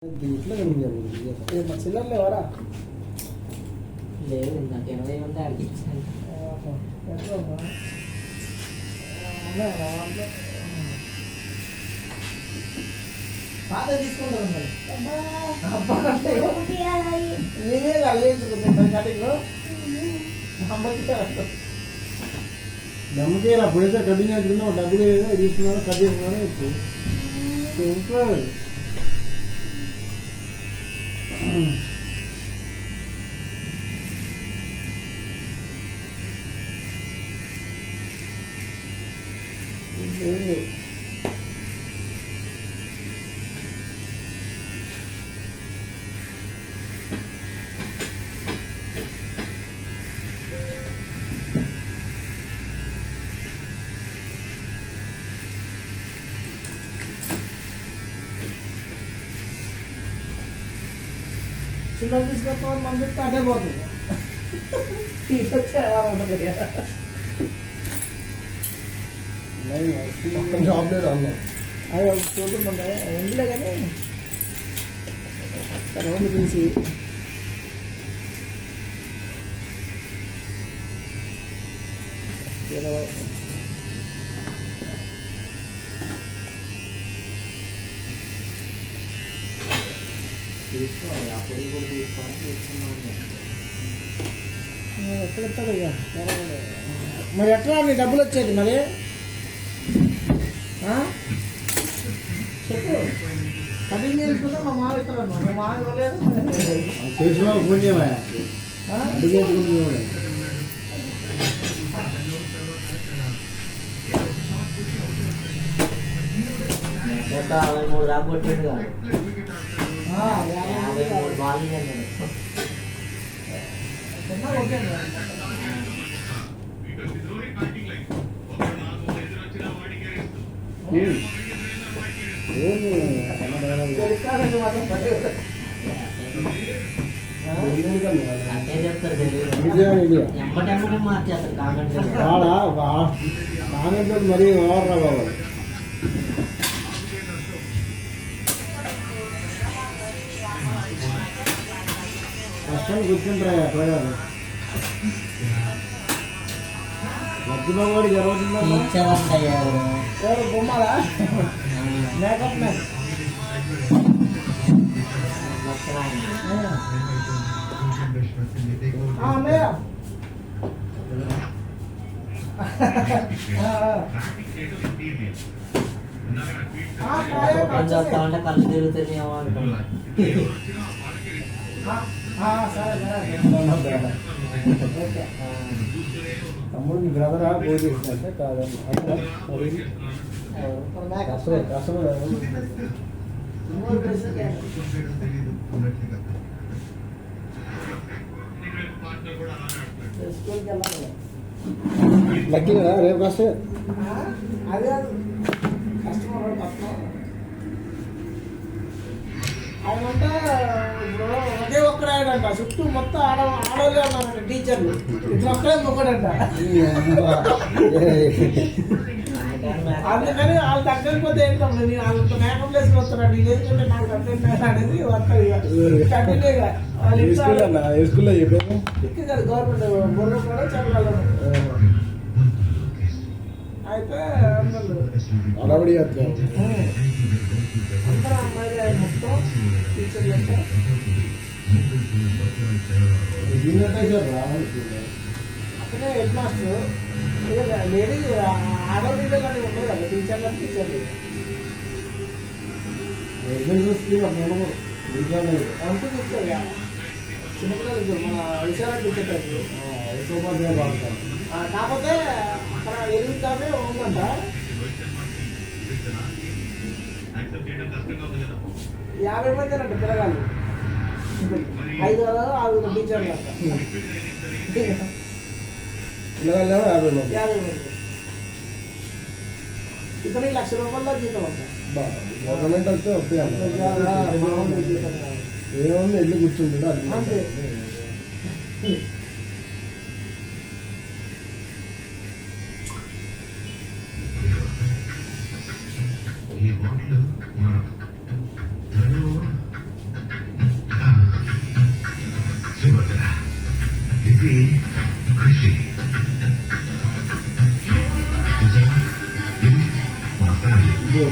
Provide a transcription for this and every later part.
దీంట్లో మా చిల్లర్లు ఎవరా లేదు నాకు 80 ఉంటే అడిగించాను. పాత తీసుకుంటారు నేనే అల్లేసుకుంటాను కటింగ్లో దమ్మకి అప్పుడైతే కటింగ్ చేసుకున్నా డబ్బులు తీసుకున్నాను కట్ చేసుకున్నాను ఇప్పుడు ఇంట్లో చిన్న తీసుకొస్తామని మనం చెప్తే అదే పోతుంది జాబ్ లేదు అన్నా అది చూద్దాం ఎందులే కానీ రౌండ్ తీసి తీసుకోవాలి అప్పుడు కూడా తీసుకోవాలి తీసుకున్నాను. ఎక్కడెత్తాడు ఇక మరి ఎట్లా నీ డబ్బులు వచ్చేది మరి చెప్పు కటింగ్ చేసుకుంటే మా మామ ఇస్తాడు మా మామ ఇవ్వలేదు ఫోన్ చేయమా ఒక 53 రాబోట్టిండుగా 53 బాల్ అంటే చెప్తారు ఎంపటెంపటే మార్చేస్తారు కామెంట్ మరీ ఓవర్రా బాబు కష్టం కూర్చుంటారా పోయారు మధ్యమవాడు జరుగుతుందా ఎవరు బొమ్మలా మేకప్ మ్యాన్ అంటే కళ్ళు తిరుగుతున్నాయేమో అంటాం. తమ్ముడు మీ బ్రదరా పోయి చేసినట్టే కాదమ్మా కష్టమే లక్కీ కదా రేపు కష్టే అదే కస్టమర్ ఆయనంట ఒకే ఒక్కడే ఆడంట చుట్టూ మొత్తం ఆడవాళ్ళే ఉన్నారంట టీచర్లు ఇట్లా ఒక్కడే మొక్కడంట అందుకని వాళ్ళు తగ్గకపోతే ఏంటమ్మా నేను వాళ్ళతో మేకప్ వేసుకుని వస్తున్నాడు నేను వేసుకుంటే నాకు తగ్గట్టు అనేది వస్తుంది కంటిన్యూగా స్కూల్లో చెప్పాను ఇక్కడ కాదు గవర్నమెంట్ బుర్ర కూడా చెప్పగలరు అయితే అడవడి అందరూ అమ్మాయిలే మొత్తం టీచర్లు అంటే అక్కడే హెడ్ మాస్టర్ లేడీ ఆడవాళ్ళు కానీ ఉండదు కదా టీచర్లు టీచర్లు అంటూ చూస్తారు చిన్నపిల్లలు మన విషయాలు చూసేటారు కాకపోతే అక్కడ ఎదుగుతామే ఉందంట 50 మంది అంట పిల్లగాళ్ళు 5 6 టీచర్లు అంట పిల్లగాళ్ళు 50 మంది ఇతను ₹1,00,000 జీతం అంట గవర్నమెంట్ వస్తే ఏముంది వెళ్ళి కూర్చుంటుంది అంతే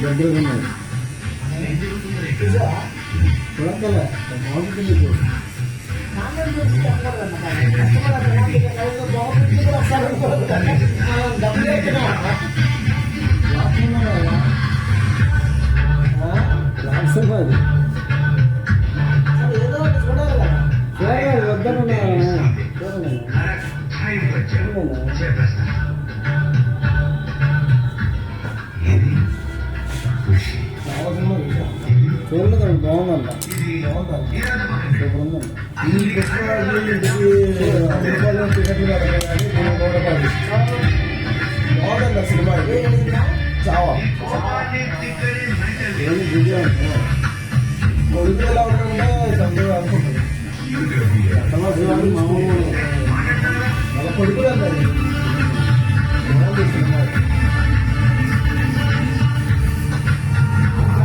దగ్గరగా ఉన్నాయి చూసావా? చూడక్కలే బాగుంటుంది మీకు. నాన్నని చూసి కనపడదన్న కానీ. కస్టమర్ అక్కడ నాకు ఇక్కడ బాగుంటుంది కూడా ఒకసారి అనుకోలేదు. మనం డబ్బులు ఎక్కినాం. లాక్సమా అది అసలు ఏదో ఒకటి చూడాలి కదా. చూడాలి వద్దనున్నా చూడలేదు బాగుందంట సూపర్ ఉందండి. ఈ పుస్తకాలు ఇంటికి 10 రూపాయలు టికెట్లు కట్టగానే 300 రూపాయలు బాగుందండి ఆ సినిమా ఇది. చావా ఏమి దిగాను కొడుకు ఎలా ఉంటుందంటే చంద్రుడు అనుకుంటుంది శివాజీ మామూలు వాళ్ళ కొడుకులు అన్నది బాగుంది ఈ సినిమా.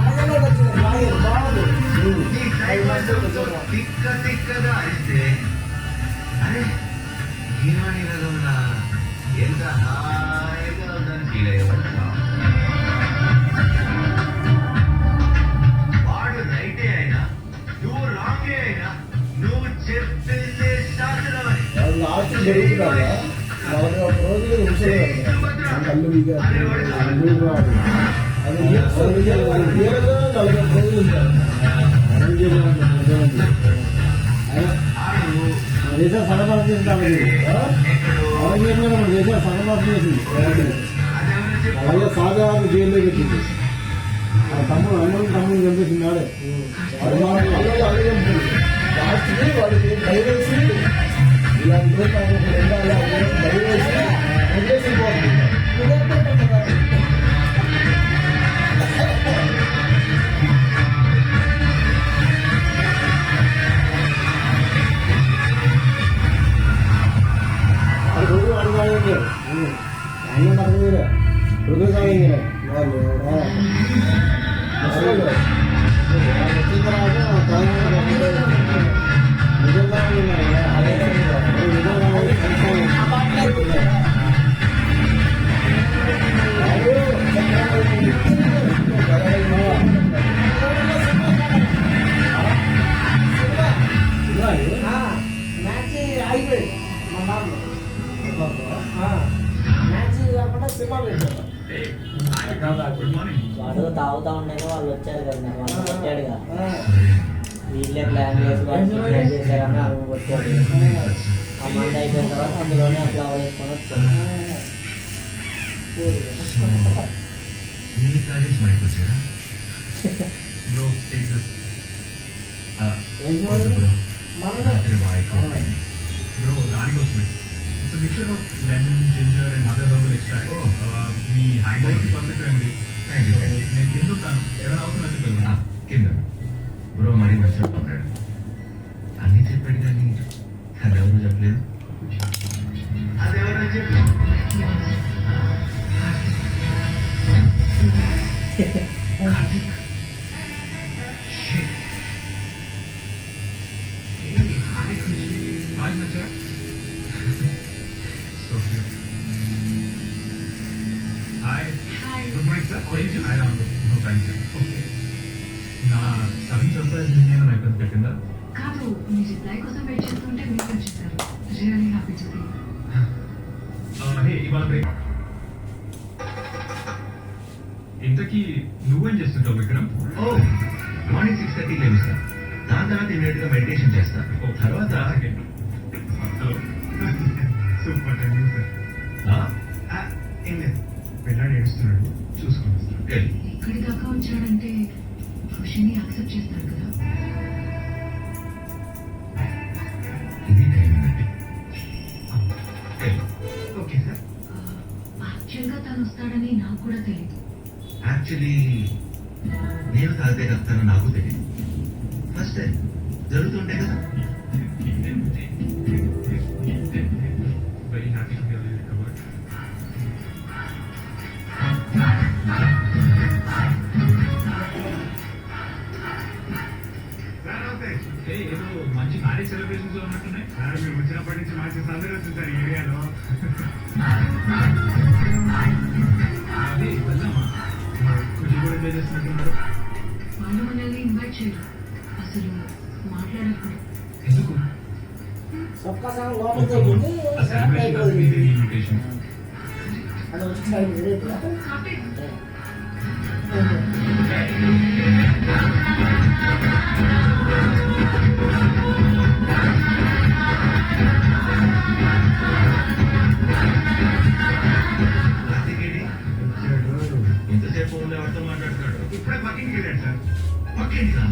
రాజంలో వచ్చింది రాయల్ బాగుంది. తిక్కగా అరిస్తే అరే హీరోని రకంగా ఎంత హాయిగా ఉందని ఫీల్ అయ్యేవాడు. వాడు రైటే అయినా నువ్వు రాంగే అయినా నువ్వు చెప్పిందే శాస్త్రం అని. వాళ్ళు లాస్ట్ జరుగుతున్నారా 41 రోజులు ఉంచలేదు కళ్ళు వీగా అది క్లియర్గా 40 రోజులు ఉంటారు. దేశాలు సగపాటు చేసింది దేశాలు సగపాటు చేసింది అలాగే సాధారణ జైల్లో పెట్టింది ఆ తమ్ముడు తమ్ముడు చంపేసింది ఆడే లాస్ట్కి వాడికి భయవేసి ఇలాంటి భయవేసి వదిలేసి పోతుంది. అది రోజు అడగాలి అన్న పడదు రోజు కావాలి వాళ్ళు అసలు వచ్చిన తర్వాత నిజం కావాలి నిజం కావాలి ఆ పాటలు అయిపోయింది. మ్యాచ్ అయిపోయింది మా నాన్న. మ్యాచ్ కాకుండా సినిమా పెట్టారు. వాడు తాగుతా ఉండేగా వాళ్ళు వచ్చారు కదా నాకు వాళ్ళు కొట్టాడుగా వీళ్ళే ప్లాన్ చేసి వాళ్ళు ప్లాన్ చేశారని అవి కొట్టాడు. ఆ మంది అయిపోయిన తర్వాత అందులోనే అట్లా వేసుకొని వచ్చాడు. నీ కాలేజ్ మైక్ వచ్చారా బ్రో స్టేటస్ రాత్రి బాయ్కో బ్రో దానికోసమే it's mixture of lemon ginger and other herbal extract me hand perfect remedy. Thank you నేను తింటున్నాను ఎవరైనా అవసరం చెప్పాను కింద బ్రో మరీ నష్టం ఉన్నాడు అన్నీ చెప్పాడు కానీ అదెవరూ చెప్పలేదు. అదెవరో చెప్పి పెట్టిందా కాదు మీ రిప్లై కోసం వెయిట్ చేస్తుంటే మీరు వచ్చేసారు. రియల్లీ హ్యాపీ టు ఇవాళ బ్రేక్. ఇంతకీ నువ్వేం చేస్తుంటావు విక్రమ్? మార్నింగ్ 6:30 లేవిస్తా. దాని తర్వాత ఇమీడియట్ గా మెడిటేషన్ చేస్తా. తర్వాత సూపర్ ఏం లేదు పిల్లాడు ఏడుస్తున్నాడు చూసుకుని ఎక్కడి దాకా వచ్చాడంటే ఖుషిని యాక్సెప్ట్ చేస్తాడు కదా. ఇది టైం ఉందండి. Okay sir. యాక్చువల్గా తను వస్తాడని నాకు కూడా తెలియదు. యాక్చువల్లీ నేను తాగితే కలుగుతానో నాకు తెలియదు. ఫస్ట్ టైం జరుగుతుంటే కదా. Very happy to hear you recovered. ఏదో మంచి మ్యారేజ్ సెలబ్రేషన్స్ ఉన్నట్టున్నాయి. మీరు వచ్చినప్పటి నుంచి మంచి సందడి వస్తుంటారు ఈ ఏరియాలో. అదే వెళ్దామా? కుజీ కూడా ఎంజాయ్ చేస్తున్నట్టున్నారు. వాళ్ళు మనల్ని ఇన్వైట్ చేయరు, అసలు మాట్లాడకుండా. ఎందుకు? సబ్కా సాంగ్ లోపల తగ్గింది ఆ సెలబ్రేషన్ కాదు మీదే ఇన్విటేషన్. అది వచ్చి సైడ్ రేట్లా కార్తీక్, ఎంతసేపు ఉండే ఎవరితో మాట్లాడుతున్నాడు? ఇప్పుడే పక్కింటికి వెళ్ళాడు సార్. పక్కింటికా?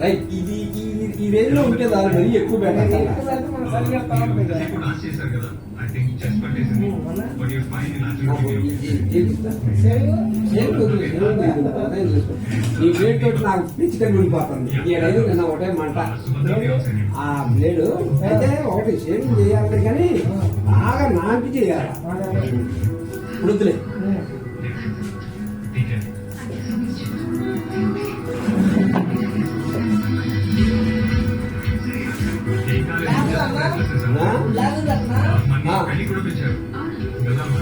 రైట్ ఇది ఈ రేంజ్ లో ఉంటే దాని మరీ ఎక్కువ పెట్టాలి. డాన్స్ చేశారు కదా, ఐ థింక్ చెస్ పట్టేసింది. బట్ యూర్ ఫైన్ ఇన్ ఈ బ్లేడ్ తోటి నాకు పిచ్చికలు ఉండిపోతుంది. ఏడైదు నిన్న ఒకటే మంట ఆ బ్లేడ్ అయితే ఒకటి షేవింగ్ చేయాలి కానీ బాగా నాంపి చేయాలి. వృద్ధులే పెళ్లి కూడా పెంచారు. వెళ్దామా?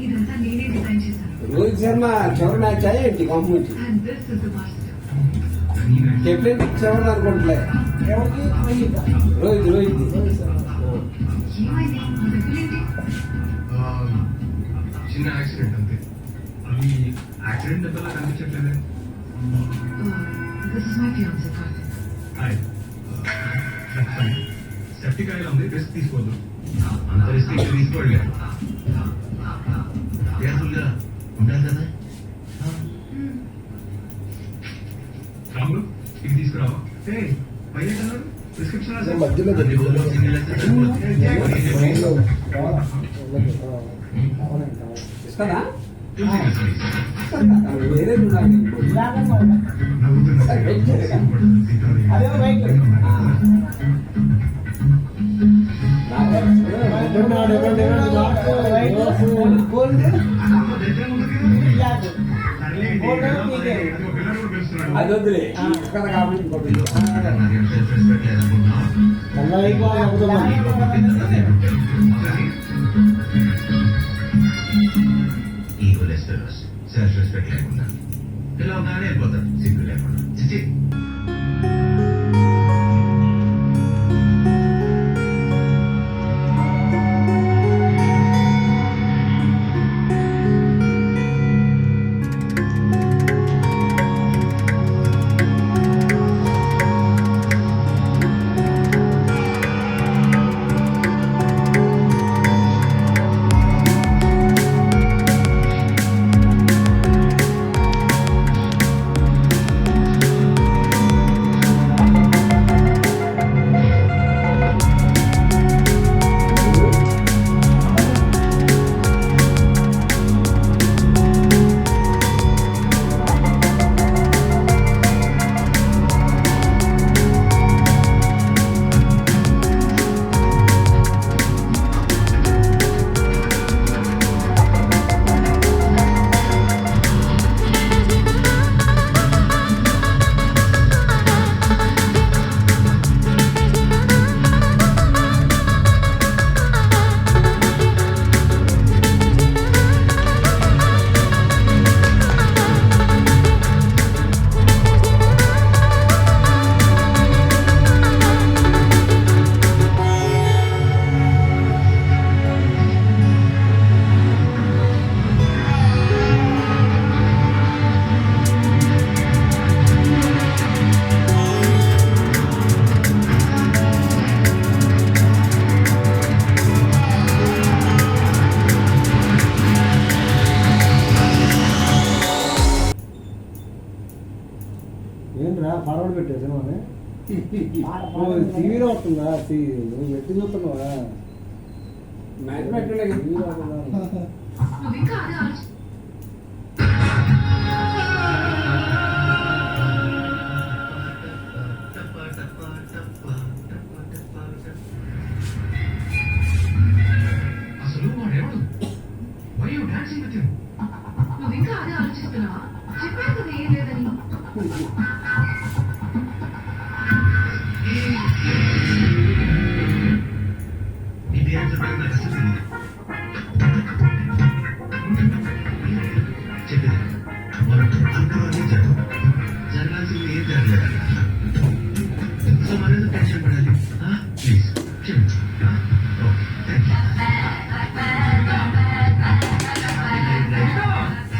ఇదంతా నేనే డిజైన్ చేశాను. రోహిత్ శర్మ చివరి మ్యాచ్ ఏంటి కాంపించి And this is the master. Captain చివరి అనుకుంటలే. ఎవరికి పోయిందా రోహిత్ ఏమైంది? మన పిల్లేంటి? చిన్న యాక్సిడెంట్ అంతే. అది యాక్సిడెంట్ ఎంతలా కనిపించట్లేదే. This is my fiancé, Karthik. Hi. Septic oil ఉంది, రిస్క్ తీసుకోవద్దు. అంత రిస్క్ ఇక్కడ తీసుకోండి. కేర్ఫుల్గా ఉండాలి కదా. రాములు ఇది తీసుకురావా? పైన ప్రిస్క్రిప్షన్ మధ్యలో ఇస్తానా వేరే చూడాలి. అదే రైట్ గోల్డ్ అది వద్దులే ఇక్కడ కాబట్టి ఇంకోటి సెల్ఫ్ రెస్పెక్ట్ లేకుండా ఇలా ఉన్నానే వెళ్ళిపోతారు సిగ్గు లేకుండా. చిచి ఏంట్రా ఫార్వర్డ్ పెట్టేసాను అని పాట పాడుతుంది. టీవీలో వస్తుందా నువ్వు ఎట్టి చూస్తున్నావా మ్యాచ్ పెట్టలే టీవీలో వస్తుందా నువ్వు ఇంకా అదే ఆలోచి అసలు వాడెవడు? Why are you dancing with him? నువ్వు ఇంకా అదే ఆలోచిస్తున్నావా చెప్పాను కదా ఏం లేదని ఇది ఏం చెప్పాలి నాకు అసలు తెలియదు. చెప్పేది మనం అనుకున్నది జరగాల్సింది ఏం జరగలేదు. సో మరేదో టెన్షన్ పడాలి. ప్లీజ్ చెప్పండి. Okay thank you.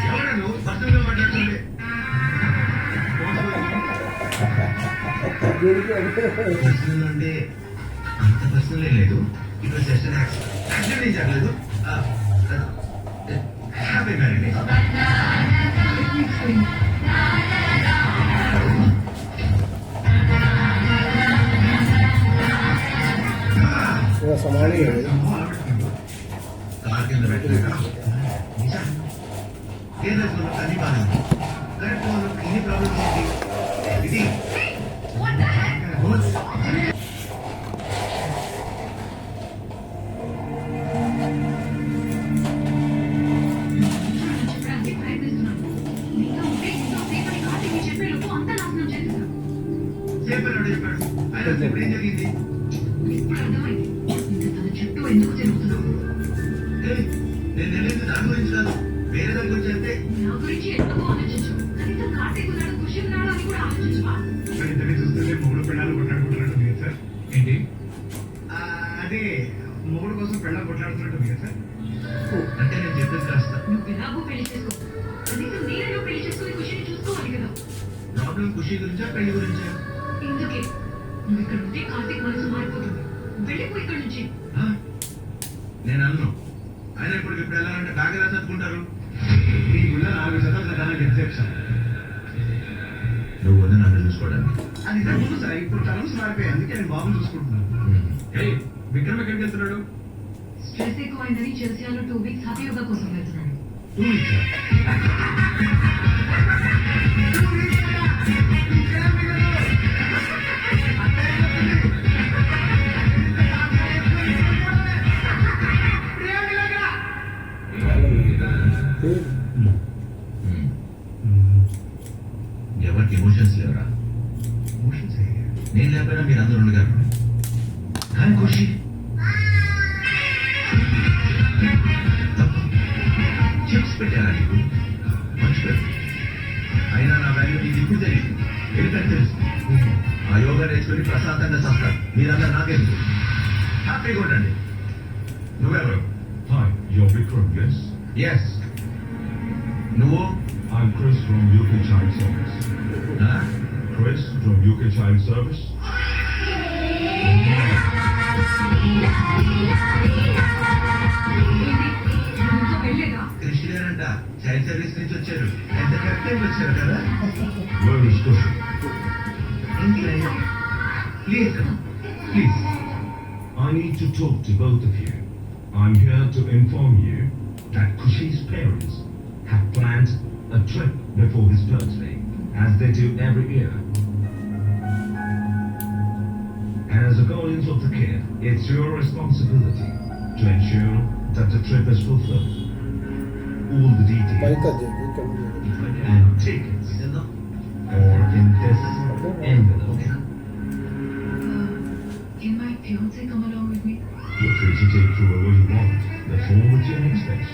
ఎవరు బస్సులో మాట్లాడుతుంది? పర్సనల్ అంటే అంత పర్సనల్ లేదు. ఇప్పుడు సెషన్ యాక్సిడెంట్ ఏం జరగలేదు. Happy marriage. సమాధి కార్ కింద పెట్టలేక ఏం చేస్తున్నా అన్ని బాగా కరెక్ట్ ఎన్ని ప్రాబ్లమ్స్ ఏంటి ఇది చెప్పడానికి ప్రయత్నిస్తున్నాను నీతో ఉంటే ఎంతో సేపటి కాటికి చెప్పే లోపు అంతా నాశనం చేసేసాను చెప్పాడు చెప్పాడు ఆయన ఇప్పుడు ఏం జరిగింది? ఇప్పుడు అర్థమైంది ఇంకా తన చుట్టూ ఎందుకు జరుగుతున్నావు ఏయ్, నేను వెళ్ళింది దాని గురించి కాదు వేరే దాని గురించి అంటే నా గురించి ఎందుకు ఆలోచించు కనీసం కార్తీక్ ఉన్నాడు ఖుషి ఉన్నాడు అని కూడా ఆలోచించవా ఇద్దరిని చూస్తుంటే మూడు పెళ్ళాలు కొట్లాడుకుంటున్నట్టుంది కదా సార్. ఏంటి అదే మూడు కోసం పెళ్ళాలు కొట్లాడుతున్నట్టుంది కదా సార్. అంటే నేను చెప్పేది కాస్త నువ్వు ఎలాగో పెళ్లి చేసుకో కనీసం నేనైనా పెళ్లి చేసుకుని ఖుషిని చూసుకోవాలి కదా ప్రాబ్లం ఖుషి గురించా పెళ్లి గురించా? ఎందుకే నువ్వు ఇక్కడ ఉంటే కార్తీక్ మనసు మారిపోతుంది వెళ్ళిపో ఇక్కడ నుంచి ఆ? నేను అన్ను ఆయన ఇప్పుడు వెళ్ళాలంటే బ్యాగ్ ఎలా చదువుకుంటారు? మీ గుళ్ళ 4 శాతం చదవడానికి ఎగ్జెప్షన్. నువ్వు వద్ద నన్ను చూసుకోవడానికి అది ముందు సార్ ఇప్పుడు టర్మ్స్ మారిపోయాయి అందుకే నేను బాబుని చూసుకుంటున్నాను. విక్రమ్ ఎక్కడికి వెళ్తున్నాడు? స్ట్రెస్ ఎక్కువైందని చెల్సియాలో 2 వీక్స్ హ్యాపీ యోగా కోసం వెళ్తున్నాడు 2 weeks. ఎవరికి ఎమోషన్స్ లేవరా? నేను లేకపోయినా మీరు అందరూ ఉండగలరు కానీ ఖుషి చిప్స్ పెట్టారా నీకు? మర్చిపోయారు. అయినా నా వాల్యూ నీకు ఇప్పుడు తెలియదు ఎందుకంటే తెలుసు ఆ యోగా నేర్చుకుని ప్రశాంతంగా చేస్తారు మీరందరూ నాకెందుకు హ్యాపీగా ఉండండి. నువ్వెవరు? Hi, you're Vikram, yes? Yes నువ్వు I'm Chris from UK Child Service. ఆ? Chris from UK Child Service? మనతో వెళ్ళేదా కృషి గారంట చైల్డ్ సర్వీస్ నుంచి వచ్చారు. ఎంత కరెక్ట్ టైం వచ్చారు కదా. Where is Kushi? Please please I need to talk to both of you. I'm here to inform you that Kushi's parents have planned a trip before his birthday, as they do every year. And as a guardian of the kid, it's your responsibility to ensure that the trip is fulfilled. All the details and tickets are in this envelope. Can my fiancé come along with me? You're free to take whoever you want. The form with your next space.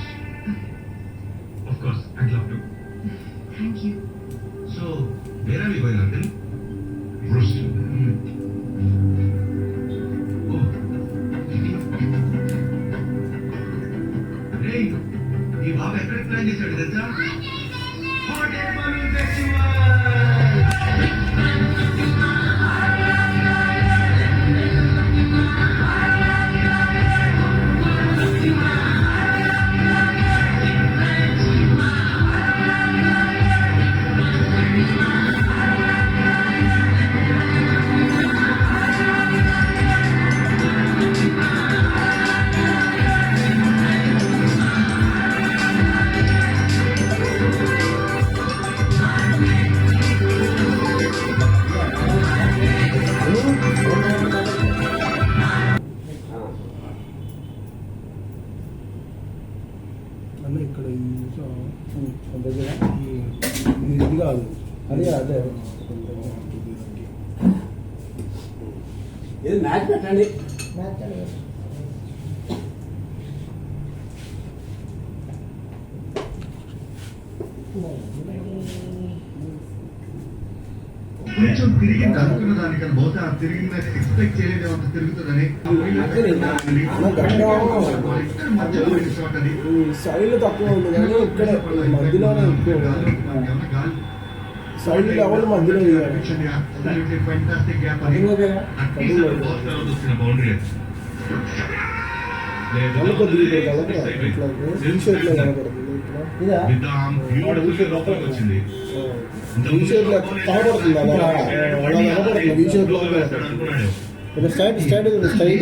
Of course I'd love to. Thank you. So where are we going uncle? Bristol. రేయ్ ఈ బాబు ఎక్కడ plan చేశాడు తెలుసా? Hotel మను festival. ఏది match పెట్టండి. కొంచెం తిరిగింది అనుకున్న దానికన్నా బహుశా తిరిగిన ఎక్స్పెక్ట్ చేయలేదు అంత తిరుగుతుందని సైడ్ తక్కువ ఉంది కానీ ఇక్కడ మధ్యలోనే ఎక్కువ సైడ్ లెవెల్ మధ్యలో వచ్చింది కనపడుతుంది అలా కనపడుతుంది ఈ షేప్ లో స్టైడ్ స్టైడ్ స్టైడ్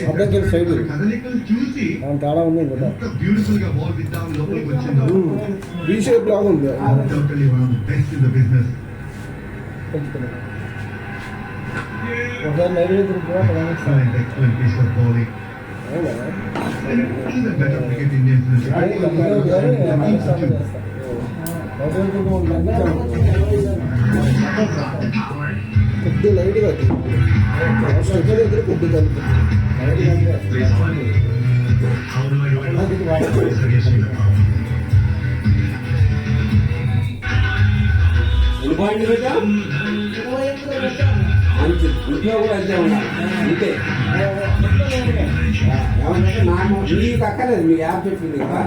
అబ్బాయి స్టైడ్ చూసి తేడా ఉంది కదా బ్యూటిఫుల్ గా బాల్ విద్దాం లోపలికి వచ్చిందో ఈ షేప్ లాగా ఉంది totally one of the best in the business. ఒకసారి నైవేద్యం కూడా Excellent, excellent piece of bowling. Even better cricket Indians in the కొద్ది లైట్గా స్టెప్ దగ్గర కొద్ది కలుపు How do I do it? Seriously. ఎన్ని పాయింట్లు పెట్టా మంచి ఇంట్లో కూడా అంతే ఉన్నా అంతే ఏమంటే నాకు మీకు అక్కర్లేదు మీకు యాప్ చెప్పింది కదా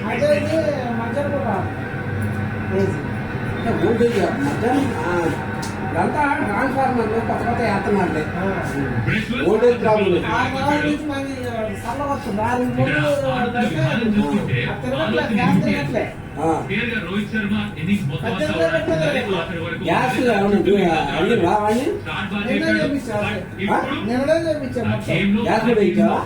అయితే ఇది మధ్యాహ్నం కూడా ఓల్టేజ్ మధ్యాహ్నం ఇదంతా ట్రాన్స్ఫార్మర్లు కొత్త కొత్త వేస్తున్నారులే ఓల్టేజ్ ప్రాబ్లం లేదు. 6 నెలల నుంచి మరి సల్ల వస్తుంది 6 తిరగట్లే రోహిత్ శర్మ ఇన్నింగ్స్ మొత్తం గ్యాస్ ఏమన్నా అడిగిరా వాడిని నిన్ననే చేయించాను గ్యాస్ కూడా ఇచ్చావా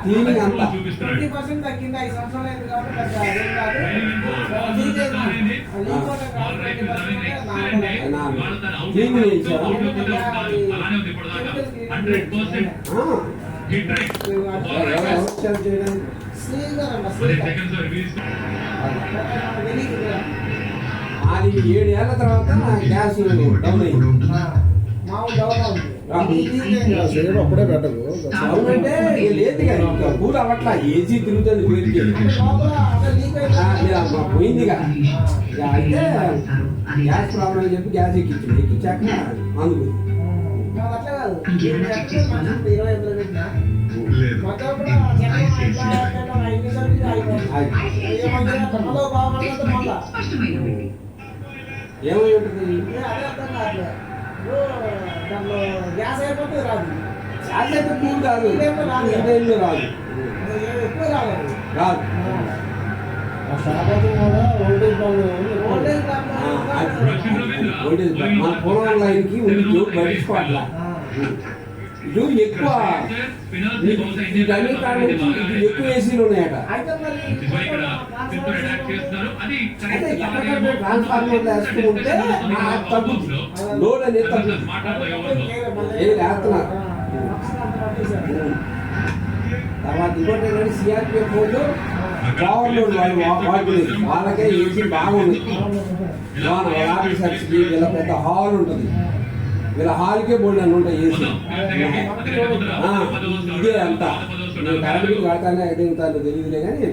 క్లీనింగ్ అంతా 20% తగ్గింది 5 సంవత్సరాలు అయింది కాబట్టి పెద్ద అదేం కాదు క్లీనింగ్ ఇచ్చావా చేయడానికి అది 7 ఏళ్ల తర్వాత గ్యాస్ డౌన్ అయింది అప్పుడే పెట్టదు అవునంటే లేదు కానీ కూర అవ్వట్లా ఏసీ తిరుగుతుంది పేరుకి పోయింది అయితే గ్యాస్ ప్రాబ్లం అని చెప్పి గ్యాస్ ఎక్కించింది ఎక్కించాక అందుకు అట్లా కాదు 20 పెట్టినా మొత్తం కూడా ఏమై ఉంటుంది అదే అర్థం కావట్లేదు దాంట్లో గ్యాస్ అయిపోతే రాదు గ్యాస్ అయితే కూల్ కాదు టైంలో రాదు ఎక్కువ రాదు రాదు ఓల్డేజ్ ఓల్టేజ్ మన పూర్వం లైన్కి ఉంది బయటిపోట్లా ఇది ఎక్కువ వీటన్ని కారణం ఇది ఎక్కువ ఏసీలు ఉన్నాయట అయితే మరి అయితే ఎక్కడికక్కడ ట్రాన్స్ఫార్మర్ వేసుకుంటే తగ్గుతుంది లోడ్ అనేది తగ్గుతుంది ఏది వేస్తున్నారు తర్వాత ఇంకోటి ఏంటంటే సిఆర్పిఎఫ్ వాళ్ళు పవర్ లోడ్ వాళ్ళు వాడుకునేది వాళ్ళకే ఏసీ బాగుంది ఆఫీసర్స్కి వీళ్ళ పెద్ద హాల్ ఉంటుంది వీళ్ళ హాల్కే బోల్డ్ అని ఉంటాయి ఏసీ ఇదే అంతా నేను కరెంట్ బిల్లు కడతానే అయితే తెలియదులే కానీ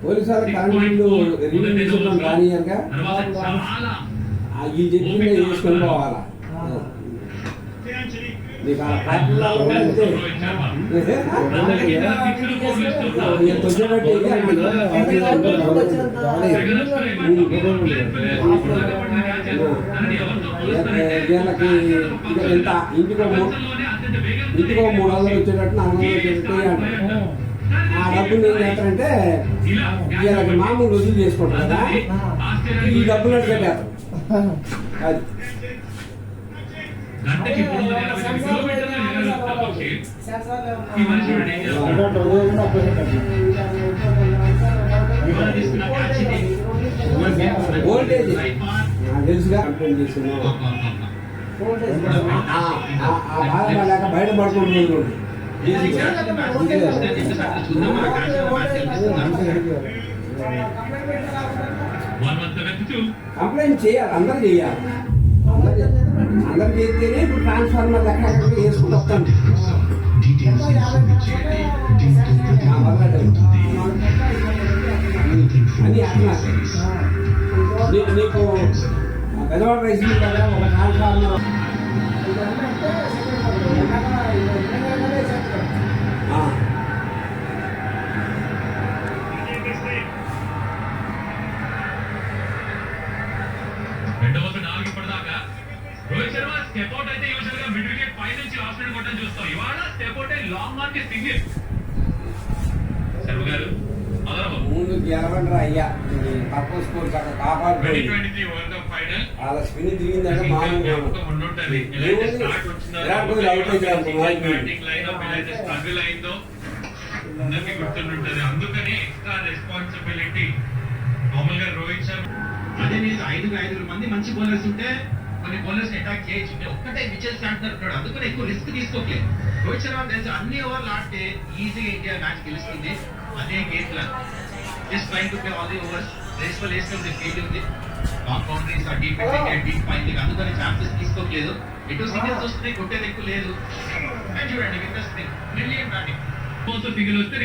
పోలీసు వాళ్ళు కరెంట్ బిల్లు రివ్యూ తీసుకుంటాం రానియరుగా ఈ చెప్పిందే చేసుకొని పోవాలా నీకు ఆ ఫ్యాక్టరీలో కూడా అంతే వీళ్ళకి ఎంత ఇంటికో 300 వచ్చేటట్టు 400 వచ్చేటట్టు అంటారు ఆ డబ్బులు ఏం చేస్తారంటే వీళ్ళకి మామూలు రుజువు చేసుకుంటారు కదా ఈ డబ్బులు అట్టు పెట్టేస్తారు అది ఓల్టేజ్ నాకు తెలుసుగా కంప్లైంట్ చేస్తున్నాను బాధ పడలేక బయట పడుకుంటున్నాను కంప్లైంట్ చేయాలి అందరూ చేయాలి అందరం చేస్తేనే ఇప్పుడు ట్రాన్స్ఫార్మర్ ఎక్కడ వేసుకుని వస్తాను Details ఇన్ఫర్మేషన్ నా వల్ల అని అట్లా నీకు పెద్దవాడ రైస్ మిల్ దగ్గర ఒక ట్రాన్స్ఫార్మర్ రెండవ 4 ఇప్పటిదాకా రోహిత్ శర్మ స్టెప్ అవుట్ అయితే యూజువల్ గా మిడ్ వికెట్ పై నుంచి ఆఫ్ సైడ్ కొట్టని చూస్తాం. ఇవాళ స్టెప్ అవుట్ అయి లాంగ్ ఆన్ కి సింగిల్. శర్మ గారు ముందు గెలవండి అయ్యా తక్కువ స్కోర్ కాపాడుతుంది 2023 వరల్డ్ కప్ ఫైనల్ వాళ్ళ స్పిన్ దిగిందంటే మామూలు ఉండుంటది. ఎలా స్టార్ట్ వచ్చిందో బ్యాటింగ్ లైన్ అప్ ఎలా అయితే స్ట్రగుల్ అయిందో అందరికీ గుర్తుంటుంది. అందుకని ఎక్స్ట్రా రెస్పాన్సిబిలిటీ నార్మల్ గా రోహిత్ శర్మ అదే నేను 5 మంది మంచి బౌలర్స్ ఉంటే కొన్ని బౌలర్స్ అటాక్ చేయొచ్చు. ఒక్కటే మిచెల్ శాంట్నర్ ఉంటాడు, అందుకని ఎక్కువ రిస్క్ తీసుకోవట్లేదు. రోహిత్ శర్మ తెలిసి అన్ని ఓవర్లు ఆడితే ఈజీగా ఇండియా మ్యాచ్ గెలుస్తుంది. అదే game plan, just trying to play all the overs. రేస్ఫుల్ వేసుకుంటే ఫీల్ ఉంది, long boundaries deep deep final, అందుకని ఛాన్సెస్ తీసుకోవట్లేదు. ఎటు సింగిల్స్ వస్తున్నాయి, కొట్టేది ఎక్కువ లేదు. చూడండి వికెట్స్ బ్రిలియంట్ బ్యాటింగ్. ఫిగర్ వస్తే